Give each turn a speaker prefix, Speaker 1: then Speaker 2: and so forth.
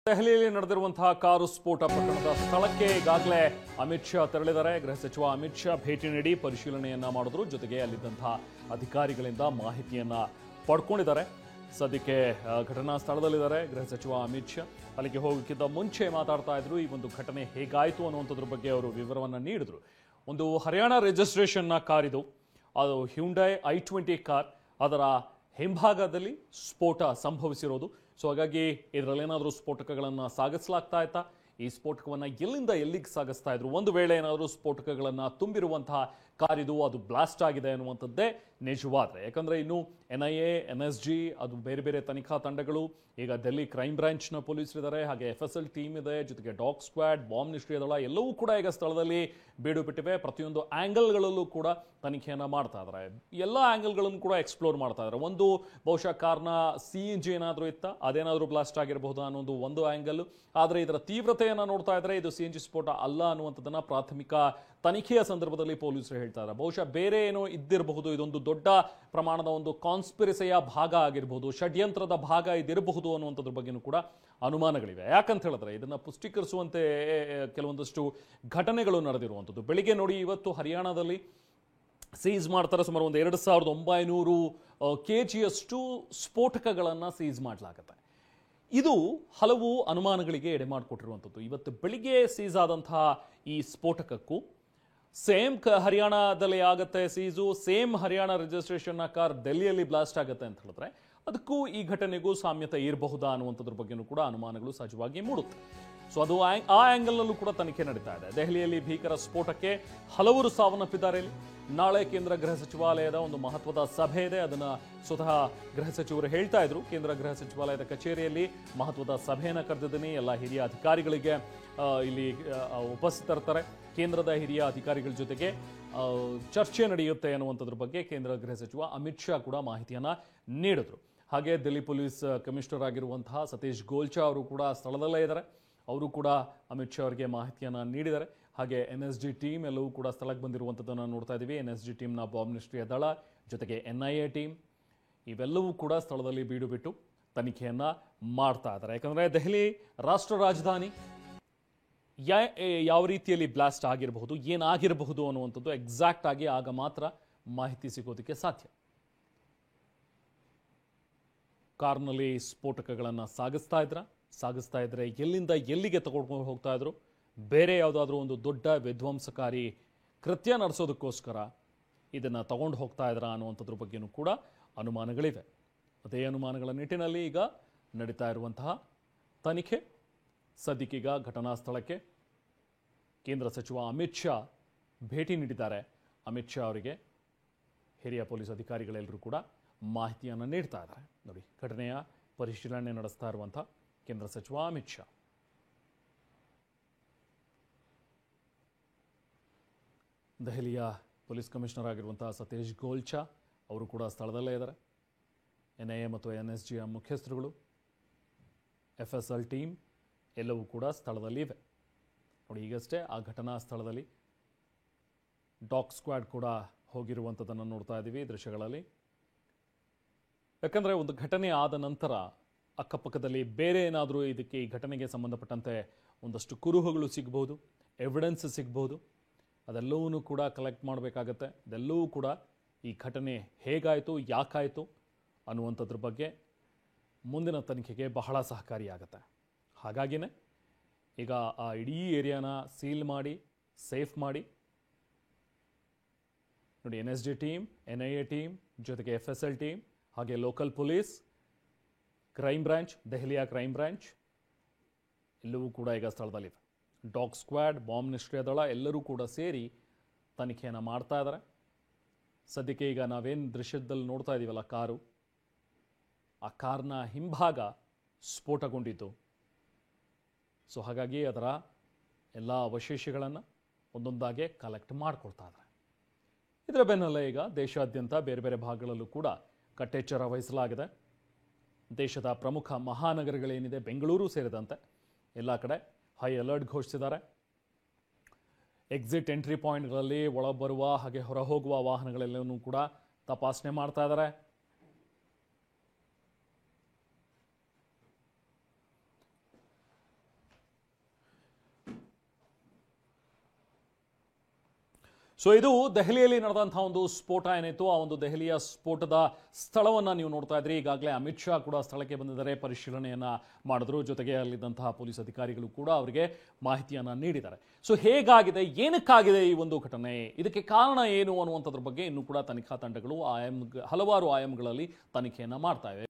Speaker 1: ದೆಹಲಿಯಲ್ಲಿ ನಡೆದಿರುವಂತಹ ಕಾರು ಸ್ಫೋಟ ಪ್ರಕರಣದ ಸ್ಥಳಕ್ಕೆ ಈಗಾಗಲೇ ಅಮಿತ್ ಶಾ ತೆರಳಿದ್ದಾರೆ. ಗೃಹ ಸಚಿವ ಅಮಿತ್ ಶಾ ಭೇಟಿ ನೀಡಿ ಪರಿಶೀಲನೆಯನ್ನ ಮಾಡಿದ್ರು. ಜೊತೆಗೆ ಅಲ್ಲಿದ್ದಂತಹ ಅಧಿಕಾರಿಗಳಿಂದ ಮಾಹಿತಿಯನ್ನ ಪಡ್ಕೊಂಡಿದ್ದಾರೆ. ಸದ್ಯಕ್ಕೆ ಘಟನಾ ಸ್ಥಳದಲ್ಲಿದ್ದಾರೆ ಗೃಹ ಸಚಿವ ಅಮಿತ್ ಶಾ. ಅಲ್ಲಿಗೆ ಹೋಗೋಕ್ಕಿಂತ ಮುಂಚೆ ಮಾತಾಡ್ತಾ ಇದ್ರು. ಈ ಒಂದು ಘಟನೆ ಹೇಗಾಯಿತು ಅನ್ನುವಂಥದ್ರ ಬಗ್ಗೆ ಅವರು ವಿವರವನ್ನು ನೀಡಿದ್ರು. ಒಂದು ಹರಿಯಾಣ ರಿಜಿಸ್ಟ್ರೇಷನ್ನ ಕಾರ್ ಇದು. ಅದು ಹ್ಯುಂಡೈ i20 ಕಾರ್. ಅದರ ಹಿಂಭಾಗದಲ್ಲಿ ಸ್ಫೋಟ ಸಂಭವಿಸಿರೋದು. ಸೊ ಹಾಗಾಗಿ ಇದರಲ್ಲೇನಾದರೂ ಸ್ಫೋಟಕಗಳನ್ನು ಸಾಗಿಸಲಾಗ್ತಾ ಇತ್ತಾ, ಈ ಸ್ಫೋಟಕವನ್ನು ಎಲ್ಲಿಂದ ಎಲ್ಲಿಗೆ ಸಾಗಿಸ್ತಾ ಇದ್ರು, ಒಂದು ವೇಳೆ ಏನಾದರೂ ಸ್ಫೋಟಕಗಳನ್ನು ತುಂಬಿರುವಂತಹ ಕಾರಿದು ಅದು ಬ್ಲಾಸ್ಟ್ ಆಗಿದೆ ಅನ್ನುವಂಥದ್ದೇ ನಿಜವಾದರೆ. ಯಾಕಂದರೆ ಇನ್ನು NIA, NSG ಅದು ಬೇರೆ ಬೇರೆ ತನಿಖಾ ತಂಡಗಳು, ಈಗ ಡೆಲ್ಲಿ ಕ್ರೈಮ್ ಬ್ರಾಂಚ್ನ ಪೊಲೀಸರಿದ್ದಾರೆ, ಹಾಗೆ FSL ಟೀಮ್ ಇದೆ, ಜೊತೆಗೆ ಡಾಗ್ ಸ್ಕ್ವಾಡ್, ಬಾಂಬ್ ನಿಷ್ಕ್ರಿಯ ದಳ ಎಲ್ಲವೂ ಕೂಡ ಈಗ ಸ್ಥಳದಲ್ಲಿ ಬೀಡು ಬಿಟ್ಟಿವೆ. ಪ್ರತಿಯೊಂದು ಆ್ಯಂಗಲ್ಗಳಲ್ಲೂ ಕೂಡ ತನಿಖೆಯನ್ನು ಮಾಡ್ತಾ ಇದ್ದಾರೆ. ಎಲ್ಲ ಆ್ಯಂಗಲ್ಗಳನ್ನು ಕೂಡ ಎಕ್ಸ್ಪ್ಲೋರ್ ಮಾಡ್ತಾ ಇದ್ದಾರೆ. ಒಂದು ಬಹುಶಃ ಕಾರ್ನ CNG ಏನಾದರೂ ಇತ್ತ, ಅದೇನಾದರೂ ಬ್ಲಾಸ್ಟ್ ಆಗಿರಬಹುದು ಅನ್ನೋದು ಒಂದು ಆ್ಯಂಗಲ್. ಆದರೆ ಇದರ ತೀವ್ರತೆಯನ್ನು ನೋಡ್ತಾ ಇದ್ರೆ ಇದು CNG ಸ್ಫೋಟ ಅಲ್ಲ ಅನ್ನುವಂಥದ್ದನ್ನು ಪ್ರಾಥಮಿಕ ತನಿಖೆಯ ಸಂದರ್ಭದಲ್ಲಿ ಪೊಲೀಸರು ಹೇಳ್ತಾ ಇದ್ದಾರೆ. ಬಹುಶಃ ಬೇರೆ ಏನೋ ಇದ್ದಿರಬಹುದು, ಇದೊಂದು ದೊಡ್ಡ ಪ್ರಮಾಣದ ಒಂದು ಕಾನ್ಸ್ಪಿರಸಿಯ ಭಾಗ ಆಗಿರಬಹುದು, ಷಡ್ಯಂತ್ರದ ಭಾಗ ಇದಿರಬಹುದು ಅನ್ನುವಂಥದ್ರ ಬಗ್ಗೆನೂ ಕೂಡ ಅನುಮಾನಗಳಿವೆ. ಯಾಕಂತ ಹೇಳಿದ್ರೆ ಇದನ್ನು ಪುಷ್ಟೀಕರಿಸುವಂತೆ ಕೆಲವೊಂದಷ್ಟು ಘಟನೆಗಳು ನಡೆದಿರುವಂಥದ್ದು. ಬೆಳಿಗ್ಗೆ ನೋಡಿ, ಇವತ್ತು ಹರಿಯಾಣದಲ್ಲಿ ಸೀಸ್ ಮಾಡ್ತಾರೆ. ಸುಮಾರು ಒಂದು 2900 kgಯಷ್ಟು ಸ್ಫೋಟಕಗಳನ್ನು ಸೀಸ್ ಮಾಡಲಾಗುತ್ತೆ. ಇದು ಹಲವು ಅನುಮಾನಗಳಿಗೆ ಎಡೆ ಮಾಡಿಕೊಟ್ಟಿರುವಂಥದ್ದು. ಇವತ್ತು ಬೆಳಿಗ್ಗೆ ಸೀಸ್ ಆದಂತಹ ಈ ಸ್ಫೋಟಕಕ್ಕೂ ಸೇಮ್ ಹರಿಯಾಣದಲ್ಲಿ ಆಗುತ್ತೆ ಸೀಸು, ಸೇಮ್ ಹರಿಯಾಣ ರಿಜಿಸ್ಟ್ರೇಷನ್ನ ಕಾರ್ ಡೆಲ್ಲಿಯಲ್ಲಿ ಬ್ಲಾಸ್ಟ್ ಆಗುತ್ತೆ ಅಂತ ಹೇಳಿದ್ರೆ ಅದಕ್ಕೂ ಈ ಘಟನೆಗೂ ಸಾಮ್ಯತೆ ಇರಬಹುದಾ ಅನ್ನುವಂಥದ್ರ ಬಗ್ಗೆನೂ ಕೂಡ ಅನುಮಾನಗಳು ಸಹಜವಾಗಿ ಮೂಡುತ್ತೆ. ಸೊ ಅದು ಆ ಆ್ಯಂಗಲ್ನಲ್ಲೂ ಕೂಡ ತನಿಖೆ ನಡೀತಾ ಇದೆ. ದೆಹಲಿಯಲ್ಲಿ ಭೀಕರ ಸ್ಫೋಟಕ್ಕೆ ಹಲವರು ಸಾವನ್ನಪ್ಪಿದ್ದಾರೆ. ನಾಳೆ ಕೇಂದ್ರ ಗೃಹ ಸಚಿವಾಲಯದ ಒಂದು ಮಹತ್ವದ ಸಭೆ ಇದೆ. ಅದನ್ನು ಸ್ವತಃ ಗೃಹ ಸಚಿವರು ಹೇಳ್ತಾ ಇದ್ರು. ಕೇಂದ್ರ ಗೃಹ ಸಚಿವಾಲಯದ ಕಚೇರಿಯಲ್ಲಿ ಮಹತ್ವದ ಸಭೆಯನ್ನು ಕರೆದಿದ್ದೀನಿ. ಎಲ್ಲ ಹಿರಿಯ ಅಧಿಕಾರಿಗಳಿಗೆ ಇಲ್ಲಿ ಉಪಸ್ಥಿತರಿರ್ತಾರೆ. ಕೇಂದ್ರದ ಹಿರಿಯ ಅಧಿಕಾರಿಗಳ ಜೊತೆಗೆ ಚರ್ಚೆ ನಡೆಯುತ್ತೆ ಅನ್ನುವಂಥದ್ರ ಬಗ್ಗೆ ಕೇಂದ್ರ ಗೃಹ ಸಚಿವ ಅಮಿತ್ ಶಾ ಕೂಡ ಮಾಹಿತಿಯನ್ನು ನೀಡಿದ್ರು. ಹಾಗೆ ದಿಲ್ಲಿ ಪೊಲೀಸ್ ಕಮಿಷನರ್ ಆಗಿರುವಂತಹ ಸತೀಶ್ ಗೋಲ್ಚಾ ಅವರು ಕೂಡ ಸ್ಥಳದಲ್ಲೇ ಇದ್ದಾರೆ. ಅವರು ಕೂಡ ಅಮಿತ್ ಶಾ ಅವರಿಗೆ ಮಾಹಿತಿಯನ್ನು ನೀಡಿದ್ದಾರೆ. ಹಾಗೆ NSG ಟೀಮ್ ಎಲ್ಲವೂ ಕೂಡ ಸ್ಥಳಕ್ಕೆ ಬಂದಿರುವಂಥದ್ದನ್ನು ನೋಡ್ತಾ ಇದ್ದೀವಿ. NSG ಟೀಮ್ನ ಬಾಂಬ್ ನಿಷ್ಕ್ರಿಯ ದಳ, ಜೊತೆಗೆ NIA ಟೀಮ್ ಇವೆಲ್ಲವೂ ಕೂಡ ಸ್ಥಳದಲ್ಲಿ ಬೀಡು ಬಿಟ್ಟು ತನಿಖೆಯನ್ನು ಮಾಡ್ತಾ ಇದ್ದಾರೆ. ಯಾಕಂದರೆ ದೆಹಲಿ ರಾಷ್ಟ್ರ ರಾಜಧಾನಿ, ಯಾವ ರೀತಿಯಲ್ಲಿ ಬ್ಲಾಸ್ಟ್ ಆಗಿರಬಹುದು, ಏನಾಗಿರಬಹುದು ಅನ್ನುವಂಥದ್ದು ಎಕ್ಸಾಕ್ಟ್ ಆಗಿ ಆಗ ಮಾತ್ರ ಮಾಹಿತಿ ಸಿಗೋದಕ್ಕೆ ಸಾಧ್ಯ. ಕಾರ್ನಲ್ಲಿ ಸ್ಫೋಟಕಗಳನ್ನು ಸಾಗಿಸ್ತಾ ಇದ್ರೆ ಎಲ್ಲಿಂದ ಎಲ್ಲಿಗೆ ತಗೊಂಡು ಹೋಗ್ತಾ ಇದ್ರು, ಬೇರೆ ಯಾವುದಾದ್ರೂ ಒಂದು ದೊಡ್ಡ ವಿಧ್ವಂಸಕಾರಿ ಕೃತ್ಯ ನಡೆಸೋದಕ್ಕೋಸ್ಕರ ಇದನ್ನು ತಗೊಂಡು ಹೋಗ್ತಾ ಇದ್ರಾ ಅನ್ನುವಂಥದ್ರ ಬಗ್ಗೆನೂ ಕೂಡ ಅನುಮಾನಗಳಿವೆ. ಅದೇ ಅನುಮಾನಗಳ ನಿಟ್ಟಿನಲ್ಲಿ ಈಗ ನಡೀತಾ ಇರುವಂತಹ ತನಿಖೆ. ಸದ್ಯಕ್ಕೀಗ ಘಟನಾ ಸ್ಥಳಕ್ಕೆ ಕೇಂದ್ರ ಸಚಿವ ಅಮಿತ್ ಶಾ ಭೇಟಿ ನೀಡಿದ್ದಾರೆ. ಅಮಿತ್ ಶಾ ಅವರಿಗೆ ಹಿರಿಯ ಪೊಲೀಸ್ ಅಧಿಕಾರಿಗಳೆಲ್ಲರೂ ಕೂಡ ಮಾಹಿತಿಯನ್ನು ನೀಡ್ತಾ ಇದ್ದಾರೆ. ನೋಡಿ, ಘಟನೆಯ ಪರಿಶೀಲನೆ ನಡೆಸ್ತಾ ಇರುವಂಥ ಕೇಂದ್ರ ಸಚಿವ ಅಮಿತ್ ಶಾ. ದೆಹಲಿಯ ಪೊಲೀಸ್ ಕಮಿಷನರ್ ಆಗಿರುವಂತಹ ಸತೀಶ್ ಗೋಲ್ಚಾ ಅವರು ಕೂಡ ಸ್ಥಳದಲ್ಲೇ ಇದ್ದಾರೆ. NIA ಮತ್ತು NSGಯ ಮುಖ್ಯಸ್ಥರುಗಳು, FSL ಟೀಮ್ ಎಲ್ಲವೂ ಕೂಡ ಸ್ಥಳದಲ್ಲಿ ಇವೆ. ನೋಡಿ, ಈಗಷ್ಟೇ ಆ ಘಟನಾ ಸ್ಥಳದಲ್ಲಿ ಡಾಗ್ ಸ್ಕ್ವಾಡ್ ಕೂಡ ಹೋಗಿರುವಂಥದ್ದನ್ನು ನೋಡ್ತಾ ಇದ್ದೀವಿ ದೃಶ್ಯಗಳಲ್ಲಿ. ಯಾಕಂದರೆ ಒಂದು ಘಟನೆ ಆದ ನಂತರ ಅಕ್ಕಪಕ್ಕದಲ್ಲಿ ಬೇರೆ ಏನಾದರೂ ಈ ಘಟನೆಗೆ ಸಂಬಂಧಪಟ್ಟಂತೆ ಒಂದಷ್ಟು ಕುರುಹುಗಳು ಸಿಗ್ಬೋದು, ಎವಿಡೆನ್ಸ್ ಸಿಗ್ಬೋದು. ಅದೆಲ್ಲವೂ ಕೂಡ ಕಲೆಕ್ಟ್ ಮಾಡಬೇಕಾಗತ್ತೆ. ಅದೆಲ್ಲವೂ ಕೂಡ ಈ ಘಟನೆ ಹೇಗಾಯಿತು, ಯಾಕಾಯಿತು ಅನ್ನುವಂಥದ್ರ ಬಗ್ಗೆ ಮುಂದಿನ ತನಿಖೆಗೆ ಬಹಳ ಸಹಕಾರಿಯಾಗತ್ತೆ. ಹಾಗಾಗಿನೇ ಈಗ ಆ ಇಡೀ ಏರಿಯಾನ ಸೀಲ್ ಮಾಡಿ, ಸೇಫ್ ಮಾಡಿ, ನೋಡಿ, NSG ಟೀಮ್, NIA ಟೀಮ್, ಜೊತೆಗೆ FSL ಟೀಮ್, ಹಾಗೆ ಲೋಕಲ್ ಪೊಲೀಸ್, ಕ್ರೈಮ್ ಬ್ರಾಂಚ್, ದೆಹಲಿಯ ಕ್ರೈಮ್ ಬ್ರಾಂಚ್ ಎಲ್ಲವೂ ಕೂಡ ಈಗ ಸ್ಥಳದಲ್ಲಿವೆ. ಡಾಗ್ ಸ್ಕ್ವಾಡ್, ಬಾಂಬ್ ನಿಷ್ಕ್ರಿಯ ದಳ ಎಲ್ಲರೂ ಕೂಡ ಸೇರಿ ತನಿಖೆಯನ್ನು ಮಾಡ್ತಾ ಇದ್ದಾರೆ. ಸದ್ಯಕ್ಕೆ ಈಗ ನಾವೇನು ದೃಶ್ಯದಲ್ಲಿ ನೋಡ್ತಾ ಇದ್ದೀವಲ್ಲ, ಕಾರು, ಆ ಕಾರ್ನ ಹಿಂಭಾಗ ಸ್ಫೋಟಗೊಂಡಿತ್ತು. ಸೊ ಹಾಗಾಗಿ ಅದರ ಎಲ್ಲ ಅವಶೇಷಗಳನ್ನು ಒಂದೊಂದಾಗೆ ಕಲೆಕ್ಟ್ ಮಾಡ್ಕೊಳ್ತಾ ಇದ್ದಾರೆ. ಇದರ ಬೆನ್ನಲ್ಲೇ ಈಗ ದೇಶಾದ್ಯಂತ ಬೇರೆ ಬೇರೆ ಭಾಗಗಳಲ್ಲೂ ಕೂಡ ಕಟ್ಟೆಚ್ಚರ ವಹಿಸಲಾಗಿದೆ. ದೇಶದ ಪ್ರಮುಖ ಮಹಾನಗರಗಳೇನಿದೆ, ಬೆಂಗಳೂರು ಸೇರಿದಂತೆ ಎಲ್ಲ ಕಡೆ ಹೈ ಅಲರ್ಟ್ ಘೋಷಿಸಿದ್ದಾರೆ. ಎಕ್ಸಿಟ್ ಎಂಟ್ರಿ ಪಾಯಿಂಟ್ಗಳಲ್ಲಿ ಒಳಬರುವ ಹಾಗೆ ಹೊರಹೋಗುವ ವಾಹನಗಳೆಲ್ಲವನ್ನೂ ಕೂಡ ತಪಾಸಣೆ ಮಾಡ್ತಾ ಇದ್ದಾರೆ. ಸೊ ಇದು ದೆಹಲಿಯಲ್ಲಿ ನಡೆದಂತಹ ಒಂದು ಸ್ಫೋಟ ಏನಿತ್ತು, ಆ ಒಂದು ದೆಹಲಿಯ ಸ್ಫೋಟದ ಸ್ಥಳವನ್ನ ನೀವು ನೋಡ್ತಾ ಇದ್ರಿ. ಈಗಾಗಲೇ ಅಮಿತ್ ಶಾ ಕೂಡ ಸ್ಥಳಕ್ಕೆ ಬಂದಿದ್ದಾರೆ, ಪರಿಶೀಲನೆಯನ್ನ ಮಾಡಿದ್ರು. ಜೊತೆಗೆ ಅಲ್ಲಿದ್ದಂತಹ ಪೊಲೀಸ್ ಅಧಿಕಾರಿಗಳು ಕೂಡ ಅವರಿಗೆ ಮಾಹಿತಿಯನ್ನ ನೀಡಿದ್ದಾರೆ. ಸೊ ಹೇಗಾಗಿದೆ, ಏನಕ್ಕಾಗಿದೆ ಈ ಒಂದು ಘಟನೆ, ಇದಕ್ಕೆ ಕಾರಣ ಏನು ಅನ್ನುವಂಥದ್ರ ಬಗ್ಗೆ ಇನ್ನೂ ಕೂಡ ತನಿಖಾ ತಂಡಗಳು ಹಲವಾರು ಆಯಾಮಗಳಲ್ಲಿ ತನಿಖೆಯನ್ನ ಮಾಡ್ತಾ ಇವೆ.